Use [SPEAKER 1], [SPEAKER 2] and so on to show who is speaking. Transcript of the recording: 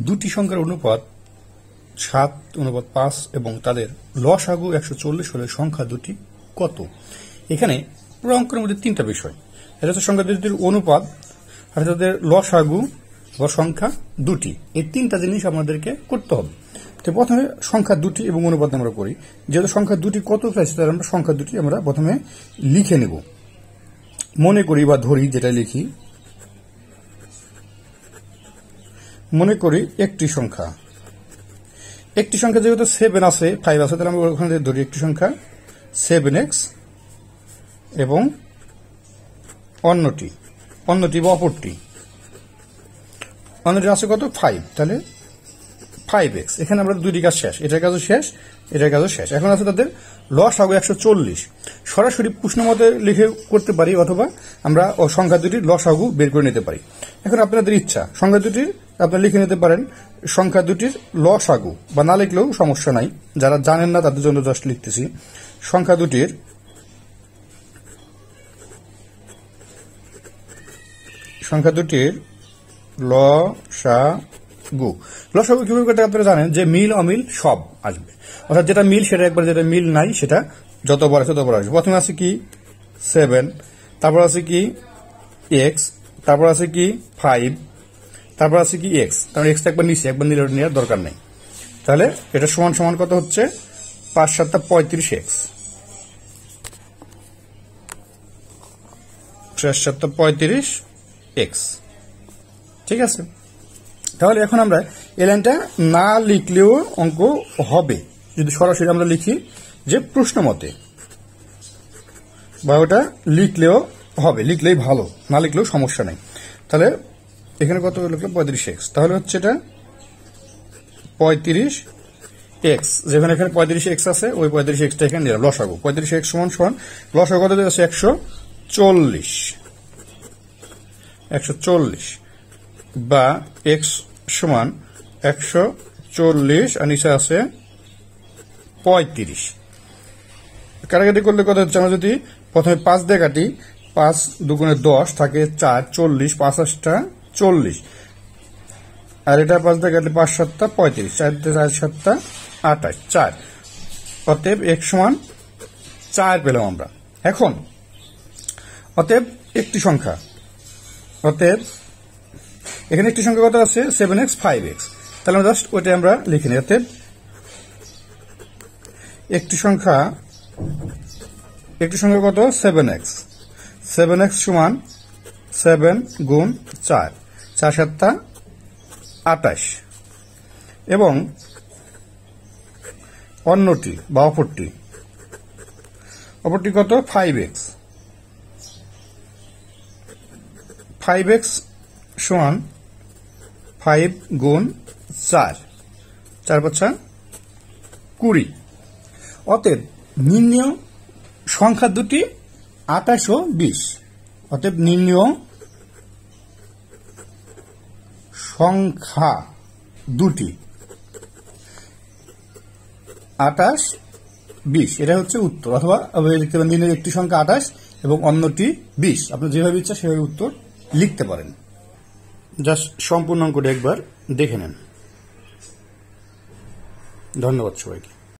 [SPEAKER 1] দুটি সংখ্যার অনুপাত 7:5 এবং তাদের লসাগু 140 হলে সংখ্যা দুটি কত? এখানে পুরো অঙ্কের মধ্যে তিনটা বিষয়। এটা হচ্ছে সংখ্যা দুটির অনুপাত, আর তাদের লসাগু বা সংখ্যা দুটি। এই তিনটা জিনিস আমাদেরকে করতে হবে। তো প্রথমে সংখ্যা দুটি এবং অনুপাত আমরা করি। যেহেতু সংখ্যা দুটি কত চাইছে, তাহলে আমরা সংখ্যা দুটি আমরা প্রথমে লিখে নেব। মনে করি বা ধরি, যেটা লিখি, মনে করি একটি সংখ্যা যেহেতু 7 আছে, 5 আছে, তাহলে আমরা ওখানে ধরি একটি সংখ্যা 7x এবং অন্যটি বা অপরটি আছে কত? 5, তাহলে 5x। এখানে আমরা দুইটি কাজ শেষ, এটার কাজও শেষ, এটার কাজও শেষ। এখন আছে তাদের লসাগু 140। সরাসরি প্রশ্ন মতে লিখে করতে পারি, অথবা আমরা সংখ্যা দুটির লসাগু বের করে নিতে পারি। এখন আপনাদের ইচ্ছা, সংখ্যা দুটির আপনারা লিখে নিতে পারেন সংখ্যা দুটির লসাগু, বা না লিখলেও সমস্যা নাই। যারা জানেন না তাদের জন্য জাস্ট লিখতেছি, সংখ্যা দুটির লসাগু কিভাবে করতে আপনারা জানেন যে মিল অমিল সব আসবে, অর্থাৎ যেটা মিল সেটা একবার, যেটা মিল নাই সেটা যত বড় আছে তত বড় আসবে। প্রথমে আছে কি 7, তারপর আছে কি x, তারপর আছে কি 5, তারপর আছে কি x। কারণ x টা একবার নিচে, একবার নিলে নেওয়ার দরকার নেই। তাহলে এটা সমান সমান কত হচ্ছে? 5 7 35x, 5 7 35x। ঠিক আছে, তাহলে এখন আমরা এই লাইনটা না লিখলেও অঙ্ক হবে, যদি সরাসরি আমরা লিখি যে প্রশ্ন মতে, বা ওটা লিখলেও হবে, লিখলেই ভালো, না লিখলেও সমস্যা নেই। তাহলে এখানে কত লিখলো? 35x। তাহলে হচ্ছে এটা 35x, যেখানে এখানে 35x আছে, ওই 35xটা এখানে নিলাম লসাগু। 35x সমান সমান লসাগু কত আছে? 140, বা x সমান 140 আর নিচে আছে 35। কাটাকাটি করলে কত হচ্ছে? আমরা যদি প্রথমে 5 দিয়ে কাটি, 5 দুগুণে 10 থাকে 4, 40, 5 8 40, আর এটা 5 দিয়ে কাটলে 5 7 35, 4 দিয়ে 4 7 28, 4। অতএব x সমান 4 পেলাম আমরা। এখন অতএব একটি সংখ্যা, অতএব এখানে একটি সংখ্যা কত আছে? 7x 5x। তাহলে আমরা জাস্ট ওইটা আমরা লিখে নিই। অতএব একটি সংখ্যা কত? 7x। 7x সমান 7 গুণ 4, 4 7 28, এবং অন্যটি বা অপরটি কত? 5x। 5x সমান 5 গুণ 4, 4 5 20। অতএব নির্ণেয় সংখ্যা দুটি 28 ও 20। অতএব নির্ণেয় সংখ্যা দুটি 28 20, এটা হচ্ছে উত্তর। অথবা নির্ণেয় একটি সংখ্যা 28 এবং অন্যটি 20। আপনি যেভাবে ইচ্ছা সেভাবে উত্তর লিখতে পারেন। জাস্ট সম্পূর্ণ অঙ্কটি একবার দেখে নেন। ধন্যবাদ সবাইকে।